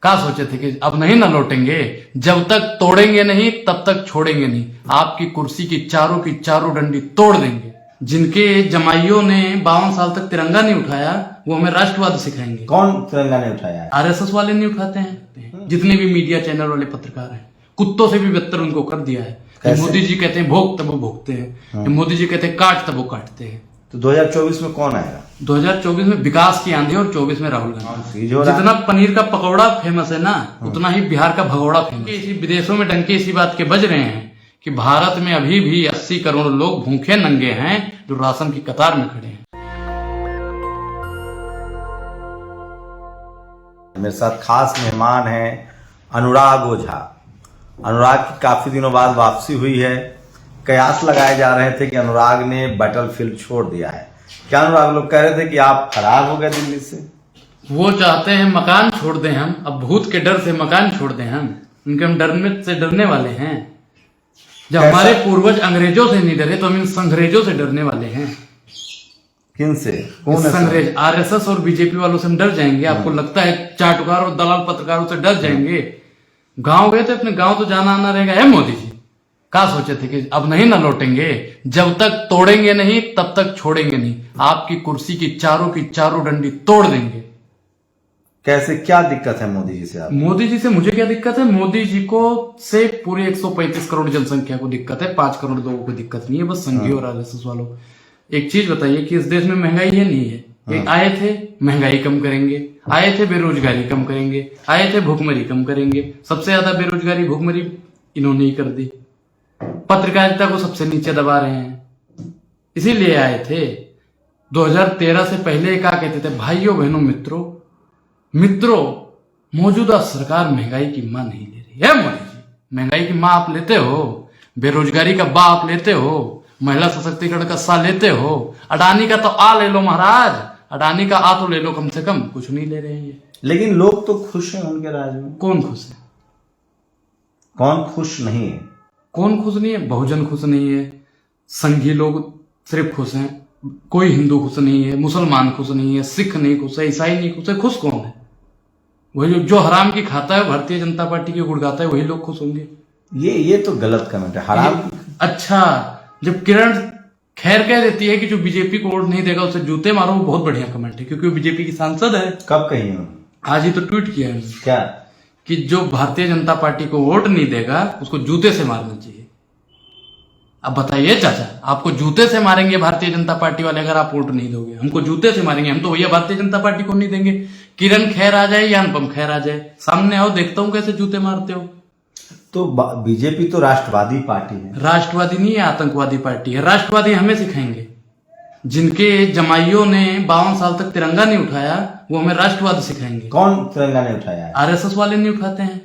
क्या सोचे थे कि अब नहीं ना लौटेंगे, जब तक तोड़ेंगे नहीं तब तक छोड़ेंगे नहीं, आपकी कुर्सी की चारों डंडी तोड़ देंगे। जिनके जमाइयों ने 52 साल तक तिरंगा नहीं उठाया वो हमें राष्ट्रवाद सिखाएंगे। कौन तिरंगा नहीं उठाया है? आरएसएस वाले नहीं उठाते हैं, जितने भी मीडिया चैनल वाले पत्रकार हैं, कुत्तों से भी बदतर उनको कर दिया है। मोदी जी कहते हैं भोग तब वो भोगते हैं, मोदी जी कहते हैं काट तब वो काटते हैं। तो 2024 में कौन आएगा? 2024 में विकास की आंधी और 24 में राहुल गांधी। जो जितना पनीर का पकौड़ा फेमस है ना, उतना ही बिहार का भगौड़ा फेमस है। इसी विदेशों में डंके इसी बात के बज रहे हैं कि भारत में अभी भी 80 करोड़ लोग भूखे नंगे हैं जो राशन की कतार में खड़े हैं। मेरे साथ खास मेहमान हैं अनुराग ओझा। अनुराग की काफी दिनों बाद वापसी हुई है। कयास लगाए जा रहे थे कि अनुराग ने बैटलफील्ड छोड़ दिया है। क्या अनुराग लोग कह रहे थे कि आप फरार हो गए दिल्ली से? वो चाहते हैं मकान छोड़ दें हम, अब भूत के डर से मकान छोड़ दें हम, उनके हम डरने से डरने वाले हैं। जब हमारे पूर्वज अंग्रेजों से नहीं डरे तो हम इन संग्रेजों से डरने वाले हैं। किन से? कौन संग्रेज? आरएसएस और बीजेपी वालों से हम डर जाएंगे? आपको लगता है चाटुकार और दलाल पत्रकारों से डर जाएंगे? गांव गए थे, अपने गांव तो जाना आना रहेगा। है मोदी जी, क्या सोचे थे कि अब नहीं ना लौटेंगे, जब तक तोड़ेंगे नहीं तब तक छोड़ेंगे नहीं, आपकी कुर्सी की चारों डंडी तोड़ देंगे। कैसे, क्या दिक्कत है मोदी जी से आप? मोदी जी से मुझे क्या दिक्कत है? मोदी जी को से पूरे 135 करोड़ जनसंख्या को दिक्कत है, 5 करोड़ लोगों को दिक्कत नहीं है, बस संघीय और आरएसएस वालों। एक चीज बताइए कि इस देश में महंगाई है नहीं है? एक आए थे महंगाई कम करेंगे, आए थे बेरोजगारी कम करेंगे, आए थे भूखमरी कम करेंगे। सबसे ज्यादा बेरोजगारी भूखमरी इन्होंने ही कर दी। पत्रकारिता को सबसे नीचे दबा रहे हैं, इसीलिए आए थे। 2013 से पहले क्या कहते थे? भाइयों बहनों मित्रों, मौजूदा सरकार महंगाई की मां नहीं ले रही है। मोदी जी, महंगाई की मां आप लेते हो, बेरोजगारी का बा आप लेते हो, महिला सशक्तिकरण का सा लेते हो, अडानी का तो आ ले लो महाराज, अडानी का आ तो ले लो, कम से कम कुछ नहीं ले रहे हैं ये। लेकिन लोग तो खुश हैं उनके राज में। कौन खुश है? कौन खुश नहीं है? कौन खुश नहीं है? बहुजन खुश नहीं है, संघी लोग सिर्फ खुश हैं, कोई हिंदू खुश नहीं है, मुसलमान खुश नहीं है, सिख नहीं खुश है, ईसाई नहीं खुश है। खुश कौन है? वही जो हराम की खाता है, भारतीय जनता पार्टी की गुड़ गाता है, वही लोग खुश होंगे। ये तो गलत कमेंट है। हराम अच्छा, जब किरण खैर कह देती है कि जो बीजेपी को वोट नहीं देगा उसे जूते मारो, वो बहुत बढ़िया कमेंट है, क्योंकि वो बीजेपी की सांसद है। कब कही उन्होंने? आज ही तो ट्वीट किया है। क्या? कि जो भारतीय जनता पार्टी को वोट नहीं देगा उसको जूते से मारना चाहिए। अब बताइए चाचा, आपको जूते से मारेंगे भारतीय जनता पार्टी वाले अगर आप वोट नहीं दोगे? हमको जूते से मारेंगे, हम तो भैया भारतीय जनता पार्टी को नहीं देंगे। किरण खैर आ जाए या अनुपम खैर आ जाए, सामने आओ, देखता हूं कैसे जूते मारते हो। तो बीजेपी तो राष्ट्रवादी पार्टी है। राष्ट्रवादी नहीं है, आतंकवादी पार्टी है। राष्ट्रवादी हमें सिखाएंगे। जिनके जमाइयों ने 52 साल तक तिरंगा नहीं उठाया वो हमें राष्ट्रवाद सिखाएंगे। कौन तिरंगा नहीं उठाया है? आरएसएस वाले नहीं उठाते हैं।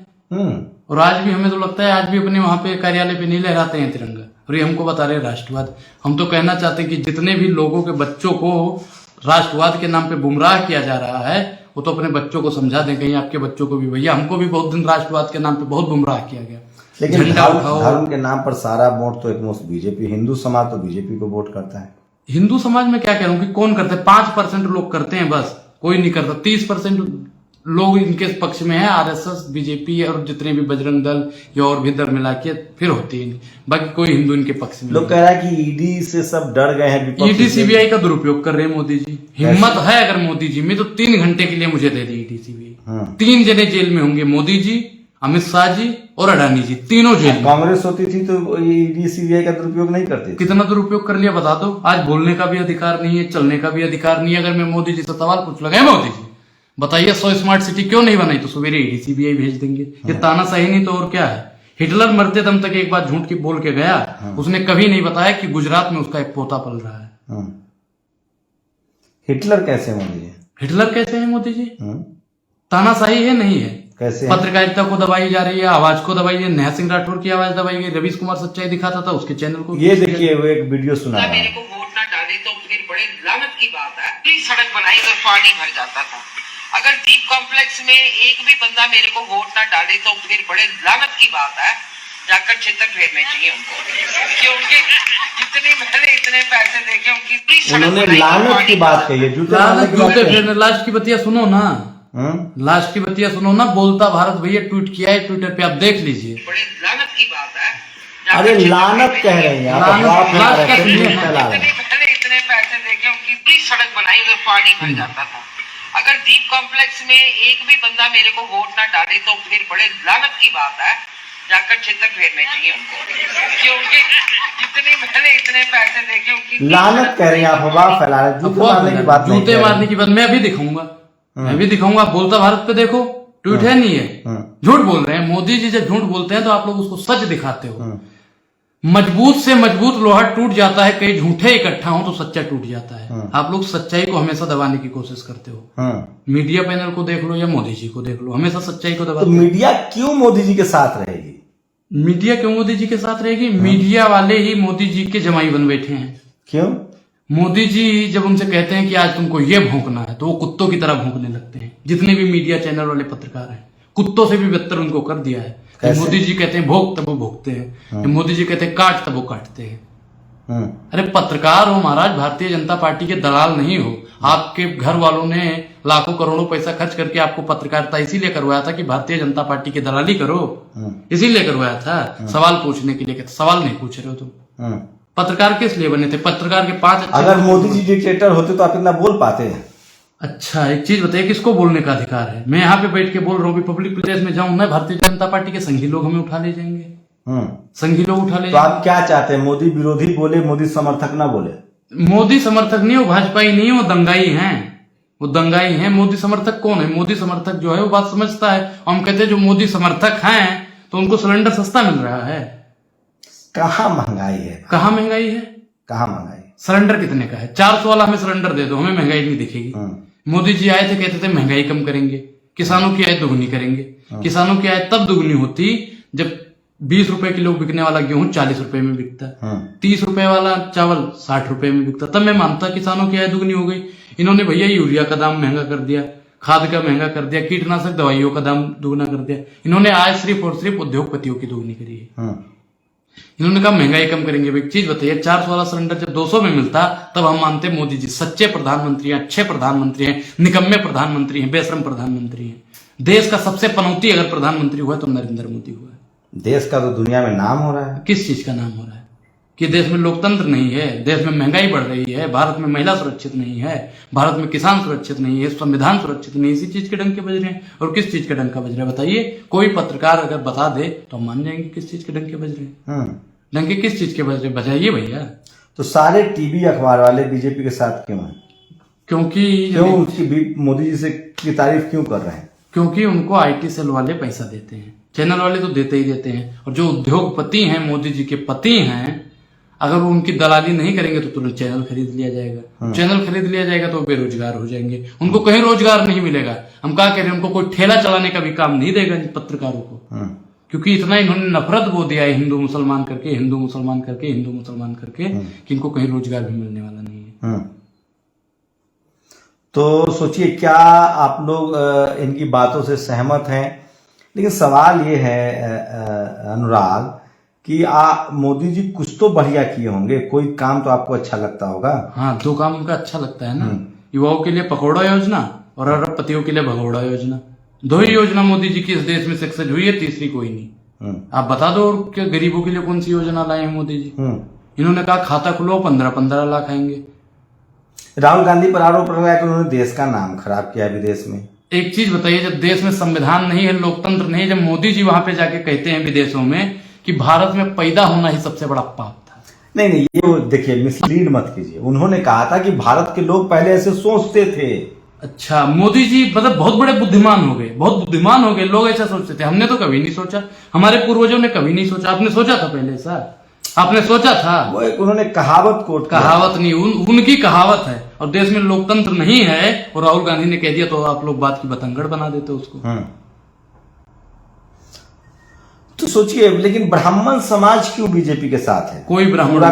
और आज भी हमें तो लगता है आज भी अपने वहां पे कार्यालय पे नहीं लहराते हैं तिरंगा, और ये हमको बता रहे राष्ट्रवाद। हम तो कहना चाहते हैं कि जितने भी लोगों के बच्चों को राष्ट्रवाद के नाम पे गुमराह किया जा रहा है वो तो अपने बच्चों को समझा दें, कहीं आपके बच्चों को भी। भैया हमको भी बहुत दिन राष्ट्रवाद के नाम पे बहुत गुमराह किया गया। लेकिन धर्म के नाम पर सारा वोट तो एकमुश्त बीजेपी, हिंदू समाज तो बीजेपी को वोट करता है। हिंदू समाज में क्या कह रहा हूँ कि कौन करते हैं? 5% लोग करते हैं, बस कोई नहीं करता। 30% लोग इनके पक्ष में है, आरएसएस, बीजेपी और जितने भी बजरंग दल या और भी दल मिला के फिर होती है, बाकी कोई हिंदू इनके पक्ष में। लोग कह रहा है कि ईडी से सब डर गए हैं। ईडी सीबीआई का दुरुपयोग कर रहे हैं मोदी जी। हिम्मत है अगर मोदी जी में तो 3 घंटे के लिए मुझे दे दी ईडी सीबीआई। 3 जने जेल में होंगे, मोदी जी, अमित शाह जी और अडानी जी, तीनों जेल। कांग्रेस होती थी तो ईडी सीबीआई का दुरुपयोग नहीं करती। कितना दुरुपयोग कर लिया बता दो। आज बोलने का भी अधिकार नहीं है, चलने का भी अधिकार नहीं है। अगर मैं मोदी जी से सवाल पूछ लगा, मोदी जी बताइए 100 स्मार्ट सिटी क्यों नहीं बनाई, तो सवेरे ईडी सीबीआई भेज देंगे। ये तानाशाही नहीं तो और क्या है? हिटलर मरते दम तक एक बात झूठ की बोल के गया, उसने कभी नहीं बताया कि गुजरात में उसका एक पोता पल रहा है। हिटलर कैसे मोदी जी? हिटलर कैसे है मोदी जी? तानाशाही है नहीं है? कैसे? पत्रकारिता को दबाई जा रही है, आवाज को दबाई है। नेहा सिंह राठौर की आवाज दबाई गई, रवीश कुमार सच्चाई दिखाता था उसके चैनल को। ये देखिए वो एक वीडियो सुना, मेरे को वोट ना डाले तो फिर बड़े लानत की बात है। प्लीज सड़क बनाई तो पानी भर जाता था। अगर दीप कॉम्प्लेक्स में एक भी बंदा मेरे को वोट ना डाले तो फिर बड़े लानत की बात है। जाकर छितर फेरने चाहिए उनको, क्योंकि जितने मैंने इतने पैसे देखे उनकी। उन्होंने लानत की बात कही है। जूते फेरने। लास्ट की बतिया सुनो ना, लास्ट की बतिया सुनो ना। बोलता भारत भैया ट्वीट किया है ट्विटर पे, आप देख लीजिए। बड़े लानत की बात है। अरे लानत कह रहे हैं आप, अफवाह फैला रहे हैं, fake फैला रहे हैं। मैंने इतने पैसे देके उनकी पूरी सड़क बनाई तो पानी भर जाता था। अगर दीप कॉम्प्लेक्स में एक भी बंदा मेरे को वोट ना डाले तो फिर बड़े लानत की बात है, जाकर छितर फेरने चाहिए उनको, क्योंकि जितने मैंने इतने पैसे देके उनकी लानत कह रहे हैं आप, अफवाह फैला रहे हैं, जूते मारने की बात नहीं जूते कह रहे मारने की बात मैं अभी दिखाऊंगा, मैं भी दिखाऊंगा। आप बोलता भारत पे देखो, ट्वीट है नहीं है, झूठ बोल रहे हैं। मोदी जी जब झूठ बोलते हैं तो आप लोग उसको सच दिखाते हो। मजबूत से मजबूत लोहा टूट जाता है, कई झूठे इकट्ठा हो तो सच्चा टूट जाता है। आप लोग सच्चाई को हमेशा दबाने की कोशिश करते हो। मीडिया पैनल को देख लो या मोदी जी को देख लो, हमेशा सच्चाई को तो दबाते हो। मीडिया क्यों मोदी जी के साथ रहेगी? मीडिया क्यों मोदी जी के साथ रहेगी? मीडिया वाले ही मोदी जी के जमाई बन बैठे हैं। क्यों? मोदी जी जब उनसे कहते हैं कि आज तुमको ये भौंकना है तो वो कुत्तों की तरह भौंकने लगते हैं। जितने भी मीडिया चैनल वाले पत्रकार हैं, कुत्तों से भी बेहतर उनको कर दिया है। मोदी जी कहते हैं भोग तब वो भोगते हैं, मोदी जी कहते हैं काट तब वो काटते हैं। अरे पत्रकार हो महाराज, भारतीय जनता पार्टी के दलाल नहीं हो। आपके घर वालों ने लाखों करोड़ों पैसा खर्च करके आपको पत्रकारिता इसीलिए करवाया था कि भारतीय जनता पार्टी की दलाली करो, इसीलिए करवाया था, सवाल पूछने के लिए। सवाल नहीं पूछ रहे हो तुम। पत्रकार किस लिए बने थे? पत्रकार के 5 अगर मोदी जी डिक्टेटर होते तो आप इतना बोल पाते? अच्छा एक चीज बताइए, किसको बोलने का अधिकार है? मैं यहाँ पे बैठ के बोल रहा हूँ, पब्लिक प्लेस में जाऊं मैं, भारतीय जनता पार्टी के संघी लोग हमें उठा ले जाएंगे, संघी लोग उठा ले तो आप क्या चाहते हैं? मोदी विरोधी बोले, मोदी समर्थक ना बोले? मोदी समर्थक नहीं, वो भाजपाई नहीं, वो दंगाई हैं, वो दंगाई हैं। मोदी समर्थक कौन है? मोदी समर्थक जो है वो बात समझता है। और हम कहते हैं जो मोदी समर्थक हैं तो उनको सिलेंडर सस्ता मिल रहा है। कहाँ महंगाई है? कहाँ महंगाई है? कहाँ महंगाई? सिलेंडर कितने का है? 400 वाला हमें सिलेंडर दे दो, हमें महंगाई नहीं दिखेगी। मोदी जी आए थे, कहते थे महंगाई कम करेंगे, किसानों की आय दुगनी करेंगे। किसानों की आय तब दुगनी होती जब 20 रुपए किलो बिकने वाला गेहूं 40 रुपए में बिकता, 30 रुपए वाला चावल 60 रुपए में बिकता, तब मैं मानता किसानों की आय दुगनी हो गई। इन्होंने भैया यूरिया का दाम महंगा कर दिया, खाद का महंगा कर दिया, कीटनाशक दवाइयों का दाम दुगना कर दिया। इन्होंने आय सिर्फ और सिर्फ उद्योगपतियों की दुगनी करी है। इन्होंने कहा महंगाई कम करेंगे। एक चीज बताइए, 400 वाला सिलेंडर जब 200 में मिलता तब हम मानते मोदी जी सच्चे प्रधानमंत्री हैं, अच्छे प्रधानमंत्री हैं, निकम्मे प्रधानमंत्री हैं, बेशरम प्रधानमंत्री हैं। देश का सबसे पनौती अगर प्रधानमंत्री हुआ तो नरेंद्र मोदी हुआ है। देश का तो दुनिया में नाम हो रहा है। किस चीज का नाम हो रहा है? कि देश में लोकतंत्र नहीं है, देश में महंगाई बढ़ रही है, भारत में महिला सुरक्षित नहीं है, भारत में किसान सुरक्षित नहीं है, संविधान सुरक्षित नहीं है। इसी चीज के डंके बज रहे हैं। और किस चीज के डंका बज रहा है बताइए? कोई पत्रकार अगर बता दे तो हम मान जाएंगे किस चीज के डंके बज रहे हैं। डंके किस चीज के बज रहे? बजाइए भैया। तो सारे टीवी अखबार वाले बीजेपी के साथ क्यों हैं? क्यों उसकी मोदी जी से की तारीफ क्यों कर रहे हैं? क्योंकि उनको आईटी सेल वाले पैसा देते हैं, चैनल वाले तो देते ही देते हैं। और जो उद्योगपति हैं, मोदी जी के पति हैं, अगर वो उनकी दलाली नहीं करेंगे तो तुरंत चैनल खरीद लिया जाएगा। चैनल खरीद लिया जाएगा तो बेरोजगार हो जाएंगे, उनको कहीं रोजगार नहीं मिलेगा। हम क्या कह रहे हैं, उनको कोई ठेला चलाने का भी काम नहीं देगा पत्रकारों को, क्योंकि इतना इन्होंने नफरत बो दिया है हिंदू मुसलमान करके, हिंदू मुसलमान करके, हिंदू मुसलमान करके, कि इनको कहीं रोजगार भी मिलने वाला नहीं है। तो सोचिए, क्या आप लोग इनकी बातों से सहमत हैं? लेकिन सवाल ये है अनुराग कि मोदी जी कुछ तो बढ़िया किए होंगे, कोई काम तो आपको अच्छा लगता होगा। हाँ, 2 काम उनका अच्छा लगता है ना, युवाओं के लिए पकौड़ा योजना और अरबपतियों के लिए भगौड़ा योजना। 2 ही योजना मोदी जी की इस देश में सक्सेस हुई है, तीसरी कोई नहीं। आप बता दो क्या गरीबों के लिए कौन सी योजना लाए हैं मोदी जी? इन्होंने कहा खाता खुलो 15-15 लाख आएंगे। राहुल गांधी पर आरोप लगाया कि उन्होंने देश का नाम खराब किया विदेश में। एक चीज बताइए, जब देश में संविधान नहीं है, लोकतंत्र नहीं है, जब मोदी जी वहां पे जाके कहते हैं विदेशों में कि भारत में पैदा होना ही सबसे बड़ा पाप था। नहीं, ये देखिए, मिसलीड मत कीजिए। उन्होंने कहा था कि भारत के लोग पहले ऐसे सोचते थे। अच्छा, मोदी जी मतलब बहुत बड़े बुद्धिमान हो गए, बहुत बुद्धिमान हो गए। लोग ऐसा सोचते थे, हमने तो कभी नहीं सोचा, हमारे पूर्वजों ने कभी नहीं सोचा। आपने सोचा था पहले ऐसा? आपने सोचा था? वो एक उन्होंने कहावत कोट, कहावत नहीं, उनकी कहावत है। और देश में लोकतंत्र नहीं है और राहुल गांधी ने कह दिया तो आप लोग बात की बतंगड़ बना देते उसको। तो सोचिए, लेकिन ब्राह्मण समाज क्यों बीजेपी के साथ है? कोई ब्राह्मण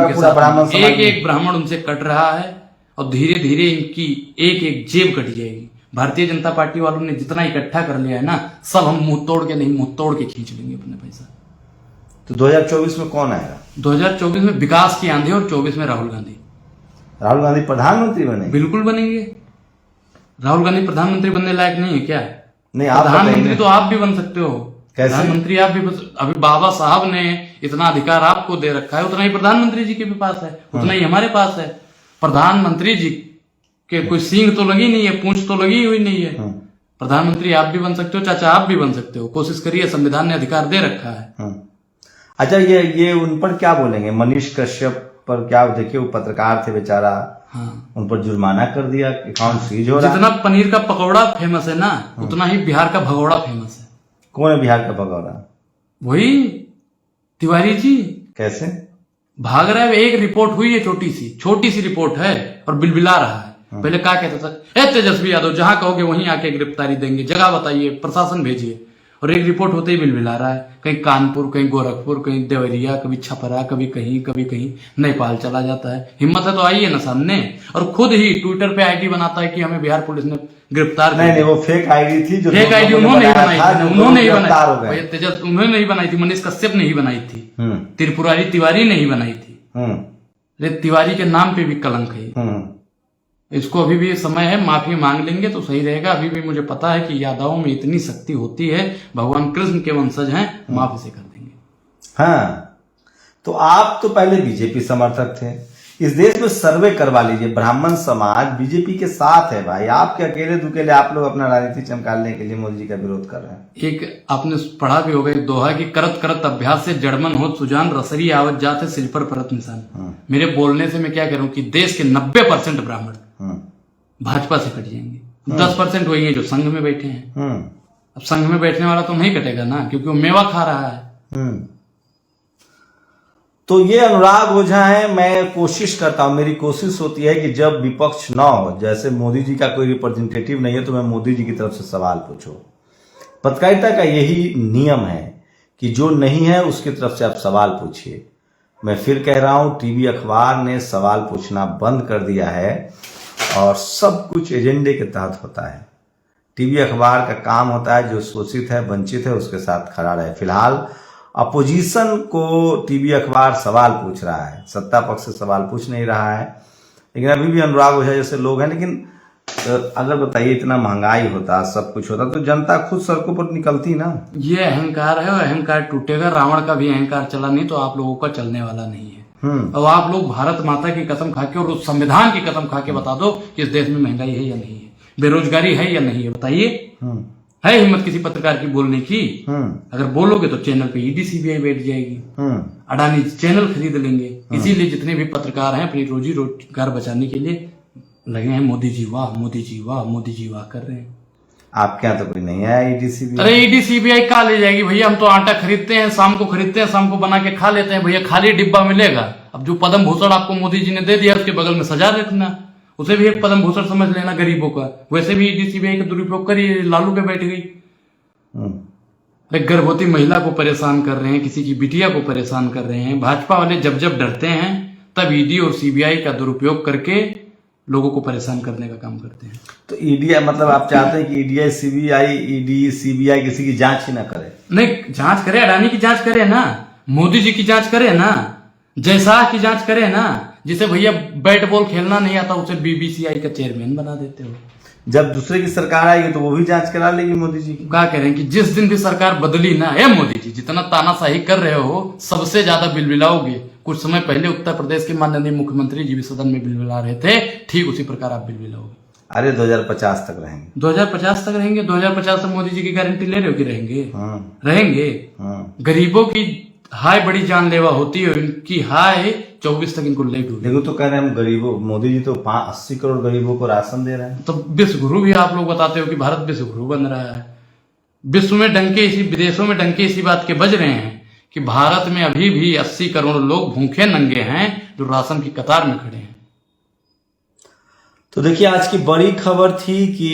एक ब्राह्मण उनसे कट रहा है और धीरे धीरे इनकी एक एक जेब कट जाएगी। भारतीय जनता पार्टी वालों ने जितना इकट्ठा कर लिया है ना, सब हम मुंह तोड़ के नहीं, मुंह तोड़ के खींच लेंगे अपने पैसा। तो 2024 में कौन आएगा? 2024 में विकास की आंधी और 24 में राहुल गांधी। राहुल गांधी प्रधानमंत्री बनेंगे? बिल्कुल बनेंगे। राहुल गांधी प्रधानमंत्री बनने लायक नहीं है क्या? नहीं, आप प्रधानमंत्री बताइए। तो आप भी बन सकते हो। कैसे? प्रधानमंत्री आप भी अभी बाबा साहब ने इतना अधिकार आपको दे रखा है, उतना ही प्रधानमंत्री जी के भी पास है, उतना ही हमारे पास है। प्रधानमंत्री जी के कोई सींग तो लगी नहीं है, पूंछ तो लगी हुई नहीं है। प्रधानमंत्री आप भी बन सकते हो, चाचा आप भी बन सकते हो। कोशिश करिए, संविधान ने अधिकार दे रखा है। अच्छा, ये उन पर क्या बोलेंगे? मनीष कश्यप पर क्या, देखिए वो पत्रकार थे बेचारा, हाँ, उन पर जुर्माना कर दिया, अकाउंट सीज हो रहा है। जितना पनीर का पकौड़ा फेमस है ना, उतना ही बिहार का भगौड़ा फेमस है। कौन है बिहार का भगौड़ा? वही तिवारी जी। कैसे भाग रहा है? एक रिपोर्ट हुई है, छोटी सी रिपोर्ट है, और बिलबिला रहा है। पहले क्या कहता था, ए तेजस्वी यादव जहां कहोगे वहीं आके गिरफ्तारी देंगे, जगह बताइए, प्रशासन भेजिए। और एक रिपोर्ट होते ही बिलबिला रहा है, कहीं कानपुर, कहीं गोरखपुर, कहीं देवरिया, कभी छपरा, कभी कहीं नेपाल चला जाता है। हिम्मत है तो आइए ना सामने। और खुद ही ट्विटर पे आईडी बनाता है कि हमें बिहार पुलिस ने गिरफ्तार किया। नहीं, वो फेक आईडी थी, जो फेक आईडी उन्होंने ही बनाई थी, उन्होंने ही गिरफ्तार हो बनाई, गए। तेजस उन्होंने नहीं बनाई थी, मनीष कश्यप ने ही बनाई थी, त्रिपुरारी तिवारी ने ही बनाई थी। अरे तिवारी के नाम पे भी कलंक है। इसको अभी भी समय है, माफी मांग लेंगे तो सही रहेगा। अभी भी मुझे पता है कि यादवों में इतनी शक्ति होती है, भगवान कृष्ण के वंशज हैं, माफ इसे कर देंगे। हाँ, तो आप तो पहले बीजेपी समर्थक थे। इस देश में सर्वे करवा लीजिए, ब्राह्मण समाज बीजेपी के साथ है भाई। आपके अकेले दुकेले आप लोग अपना राजनीति चमकाने के लिए मोदी जी का विरोध कर रहे हैं। एक आपने पढ़ा भी होगा, एक दोहा कि करत करत अभ्यास से जड़मन हो सुजान, रसरी आवत जाते सिर पर परत निशान। मेरे बोलने से मैं क्या कह रहा हूं कि देश के 90% ब्राह्मण भाजपा से कट जाएंगे। 10% वही है जो संघ में बैठे हैं। अब संघ में बैठने वाला तो नहीं कटेगा ना, क्योंकि वो मेवा खा रहा है। तो ये अनुराग ओझा है। मैं कोशिश करता हूं, मेरी कोशिश होती है कि जब विपक्ष ना हो, जैसे मोदी जी का कोई रिप्रेजेंटेटिव नहीं है, तो मैं मोदी जी की तरफ से सवाल पूछूं। पत्रकारिता का यही नियम है कि जो नहीं है उसकी तरफ से आप सवाल पूछिए। मैं फिर कह रहा हूं, टीवी अखबार ने सवाल पूछना बंद कर दिया है और सब कुछ एजेंडे के तहत होता है। टीवी अखबार का काम होता है जो शोषित है, वंचित है, उसके साथ खड़ा रहे। फिलहाल अपोजिशन को टीवी अखबार सवाल पूछ रहा है, सत्ता पक्ष से सवाल पूछ नहीं रहा है। लेकिन अभी भी अनुराग ओझा जैसे लोग हैं। लेकिन अगर बताइए, इतना महंगाई होता, सब कुछ होता, तो जनता खुद सड़कों पर निकलती ना। ये अहंकार है और अहंकार टूटेगा। रावण का भी अहंकार चला नहीं तो आप लोगों का चलने वाला नहीं है। और आप लोग भारत माता की कसम खा के और उस संविधान की कसम खा के बता दो कि इस देश में महंगाई है या नहीं है, बेरोजगारी है या नहीं है, बताइए। है हिम्मत किसी पत्रकार की बोलने की? अगर बोलोगे तो चैनल पे ईडी सीबीआई बैठ जाएगी, अडानी चैनल खरीद लेंगे। इसीलिए जितने भी पत्रकार हैं अपनी रोजी रोजगार बचाने के लिए लगे हैं मोदी जी वाह, मोदी जी वाह, मोदी जी वाह कर रहे हैं। आपके यहाँ तो कोई नहीं है ईडी सीबीआई? अरे ईडी सीबीआई कहाँ ले जाएगी भैया? हम तो आटा खरीदते हैं, शाम को खरीदते हैं, शाम को बना के खा लेते हैं भैया। खाली डिब्बा मिलेगा। अब जो पद्म भूषण आपको मोदी जी ने दे दिया, उसके बगल में सजा रखना, उसे भी एक पद्म भूषण समझ लेना गरीबों का। वैसे भी ईडी सीबीआई का दुरुपयोग करिए, लालू पे बैठ गई। गर्भवती महिला को परेशान कर रहे हैं, किसी की बिटिया को परेशान कर रहे हैं। भाजपा वाले जब जब डरते हैं तब ईडी और सीबीआई का दुरुपयोग करके लोगों को परेशान करने का काम करते हैं। तो ईडी मतलब आप चाहते हैं कि ईडी सीबीआई किसी की जांच ही ना करे? नहीं, जांच करे, अडानी की जांच करे ना, मोदी जी की जांच करे ना, जयशाह की जांच करे ना। जिसे भैया बैट बॉल खेलना नहीं आता उसे बीबीसीआई का चेयरमैन बना देते हो। जब दूसरे की सरकार आएगी तो वो भी जांच करा लेगी मोदी जी की। क्या कह रहे हैं कि जिस दिन भी सरकार बदली ना, है मोदी जी जितना तानाशाही कर रहे हो सबसे ज्यादा बिलबिलाओगे। कुछ समय पहले उत्तर प्रदेश के माननीय मुख्यमंत्री जी भी सदन में बिलबिला रहे थे, ठीक उसी प्रकार आप बिलबिलाओगे। अरे 2050 तक रहेंगे। 2050 तक रहेंगे? 2050 तक मोदी जी की गारंटी ले रहे हो कि रहेंगे? रहेंगे। गरीबों की हाय बड़ी जानलेवा होती है, उनकी हाय 24 तक इनको ले डूबे। देखो तो कह रहे हैं हम गरीबों, मोदी जी तो 80 करोड़ गरीबों को राशन दे रहे हैं। तो विश्व गुरु भी आप लोग बताते हो कि भारत विश्व गुरु बन रहा है। विश्व में डंके इसी, विदेशों में डंके इसी बात के बज रहे हैं कि भारत में अभी भी 80 करोड़ लोग भूखे नंगे हैं जो राशन की कतार में खड़े हैं। तो देखिए, आज की बड़ी खबर थी कि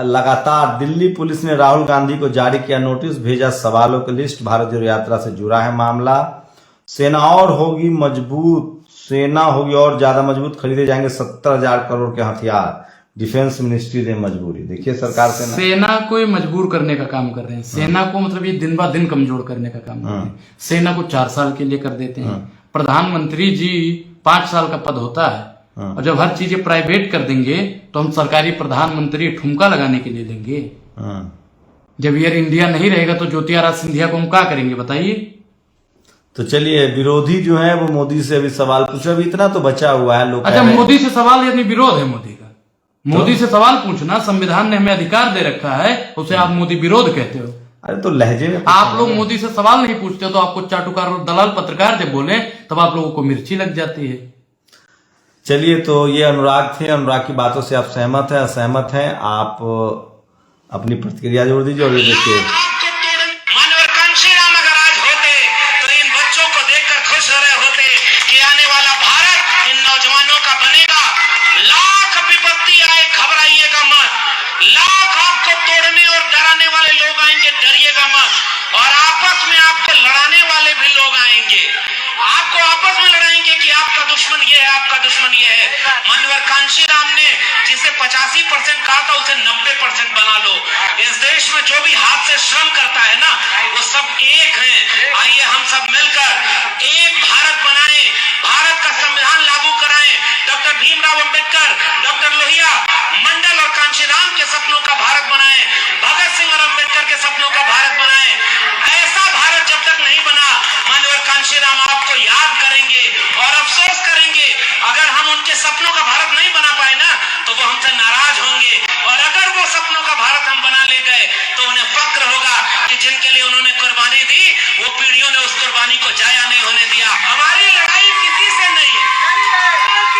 लगातार दिल्ली पुलिस ने राहुल गांधी को जारी किया नोटिस, भेजा सवालों की लिस्ट। भारत जोड़ो यात्रा से जुड़ा है मामला। सेना होगी और ज्यादा मजबूत, खरीदे जाएंगे 70,000 करोड़ के हथियार। डिफेंस मिनिस्ट्री दे मंजूरी। देखिए सरकार सेना को मजबूर करने का काम कर रहे हैं। सेना को मतलब ये दिन ब दिन कमजोर करने का काम कर रहे हैं। सेना को 4 साल के लिए कर देते हैं। प्रधानमंत्री जी 5 साल का पद होता है, और जब हर चीजें प्राइवेट कर देंगे तो हम सरकारी प्रधानमंत्री ठुमका लगाने के लिए लेंगे। जब एयर इंडिया नहीं रहेगा तो ज्योतिरादित्य सिंधिया को हम क्या करेंगे बताइए। तो चलिए, विरोधी जो है वो मोदी से अभी सवाल पूछा, अभी इतना तो बचा हुआ है लोग। अच्छा, मोदी से सवाल यानी विरोध है मोदी का? मोदी से सवाल पूछना संविधान ने हमें अधिकार दे रखा है, उसे आप मोदी विरोध कहते हो। अरे तो लहजे में आप लोग मोदी से सवाल नहीं पूछते तो आपको चाटुकार और दलाल पत्रकार जब बोले तब आप लोगों को मिर्ची लग जाती है। चलिए, तो ये अनुराग थे। अनुराग की बातों से आप सहमत हैं, असहमत हैं? आप अपनी प्रतिक्रिया जोड़ दीजिए। और ये देखिए, मानवर कांशीराम अगर आज होते तो इन बच्चों को देखकर खुश हो रहे होते कि आने वाला भारत इन नौजवानों का बनेगा। लाख विपत्ति आए घबराइएगा मत, लाख आपको तोड़ने और डराने वाले लोग आएंगे, डरिएगा मत। और आपस में आपको लड़ाने वाले भी लोग आएंगे, आपको आपस में लड़ाएंगे कि आपका दुश्मन ये है, आपका दुश्मन ये है। मानवर कांशीराम ने जिसे 85% कहा था उसे 90% बना लो। इस देश में जो भी हाथ से श्रम करता है ना, वो सब एक हैं। आइए हम सब मिलकर एक भारत बनाएं, भारत का संविधान लागू कराएं। डॉक्टर भीमराव अंबेडकर, डॉक्टर लोहिया मंडल और कांशीराम के सपनों का भारत बनाएं, भगत सिंह और अंबेडकर के सपनों का भारत बनाएं। ऐसा भारत जब तक नहीं बना, मानवर कांशीराम आपको याद करेंगे और अफसोस करेंगे। अगर हम उनके सपनों का भारत नहीं बना पाए ना तो वो हमसे नाराज होंगे, और अगर वो सपनों का भारत हम बना ले गए तो उन्हें फक्र होगा कि जिनके लिए उन्होंने कुर्बानी दी वो पीढ़ियों ने उस कुर्बानी को जाया नहीं होने दिया। हमारी लड़ाई किसी से नहीं है,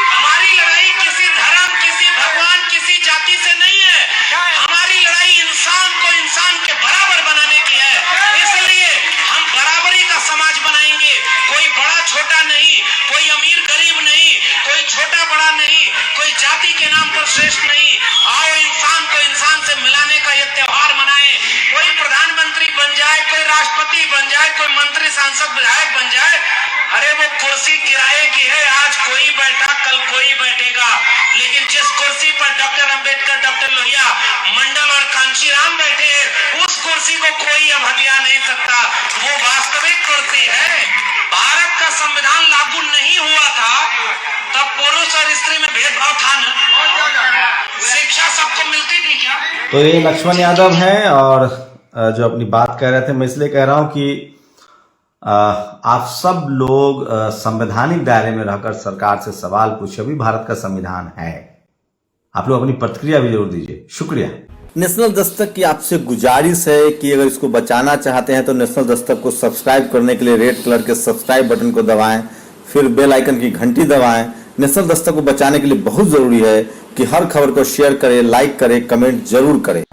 हमारी लड़ाई किसी धर्म, किसी भगवान, किसी जाति से नहीं है। हमारी लड़ाई इंसान को इंसान के बराबर बनाने की है। इसलिए हम बराबरी का समाज बनाएंगे। कोई बड़ा छोटा नहीं, कोई अमीर गरीब नहीं, कोई छोटा बड़ा नहीं, कोई जाति के नाम पर श्रेष्ठ नहीं। आओ इंसान को इंसान से मिलाने का ये त्योहार मनाएं। कोई प्रधानमंत्री बन जाए, कोई राष्ट्रपति बन जाए, कोई मंत्री, सांसद, विधायक बन जाए, अरे वो कुर्सी किराए की है। आज कोई बैठा, कल कोई बैठेगा। लेकिन जिस कुर्सी पर डॉक्टर अंबेडकर, डॉक्टर लोहिया मंडल और कांशीराम बैठे, उस कुर्सी को कोई अब हथिया नहीं सकता। वो वास्तविक कुर्सी है। भारत का संविधान लागू नहीं हुआ था तब पुरुष और स्त्री में भेदभाव था ना? शिक्षा सबको मिलती थी क्या? तो ये लक्ष्मण यादव हैं, और जो अपनी बात कह रहे थे, मैं इसलिए कह रहा हूं कि आप सब लोग संवैधानिक दायरे में रहकर सरकार से सवाल पूछे। अभी भारत का संविधान है, आप लोग अपनी प्रतिक्रिया भी जरूर दीजिए। शुक्रिया। नेशनल दस्तक की आपसे गुजारिश है कि अगर इसको बचाना चाहते हैं तो नेशनल दस्तक को सब्सक्राइब करने के लिए रेड कलर के सब्सक्राइब बटन को दबाएं, फिर बेल आइकन की घंटी दबाएं। नेशनल दस्तक को बचाने के लिए बहुत जरूरी है कि हर खबर को शेयर करें, लाइक करें, कमेंट जरूर करें।